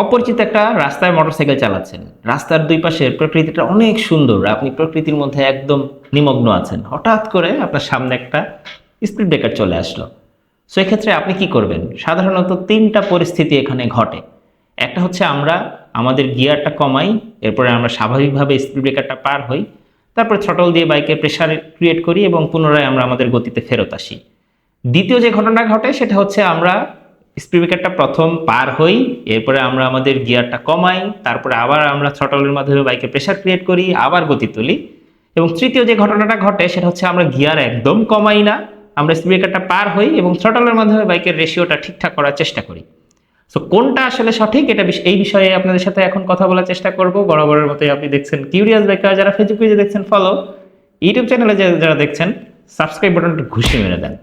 অপরিচিত একটা রাস্তায় মোটরসাইকেল চালাচ্ছেন, রাস্তার দুই পাশের প্রকৃতিটা অনেক সুন্দর, আপনি প্রকৃতির মধ্যে একদম নিমগ্ন আছেন, হঠাৎ করে আপনার সামনে একটা স্পিড ব্রেকার চলে আসলো। সো এক্ষেত্রে আপনি কি করবেন? সাধারণত তিনটা পরিস্থিতি এখানে ঘটে। একটা হচ্ছে আমরা আমাদের গিয়ারটা কমাই, এরপরে আমরা স্বাভাবিকভাবে স্পিড ব্রেকারটা পার হই, তারপরে থ্রটল দিয়ে বাইকের প্রেশার ক্রিয়েট করি এবং পুনরায় আমরা আমাদের গতিতে ফেরত আসি। দ্বিতীয় যে ঘটনা ঘটে সেটা হচ্ছে আমরা স্পিড ব্রেকারটা প্রথম পার হই, এরপরে আমরা আমাদের গিয়ারটা কমাই, তারপরে আবার আমরা থ্রটলের মাধ্যমে বাইকে প্রেশার ক্রিয়েট করি, আবার গতি তুলি। এবং তৃতীয় যে ঘটনাটা ঘটে সেটা হচ্ছে আমরা গিয়ার একদম কমাই না, আমরা স্পিড ব্রেকারটা পার হই এবং থ্রটলের মাধ্যমে বাইকের রেশিওটা ঠিকঠাক করার চেষ্টা করি। সো কোনটা আসলে সঠিক, এটা এই বিষয়ে আপনাদের সাথে এখন কথা বলার চেষ্টা করব। বরাবরের মতোই আপনি দেখছেন কিউরিয়াস বাইকার, যারা ফেসবুক পেজে দেখছেন ফলো, ইউটিউব চ্যানেলে যারা দেখছেন সাবস্ক্রাইব বাটনটা ঘুষি মেরে দেন।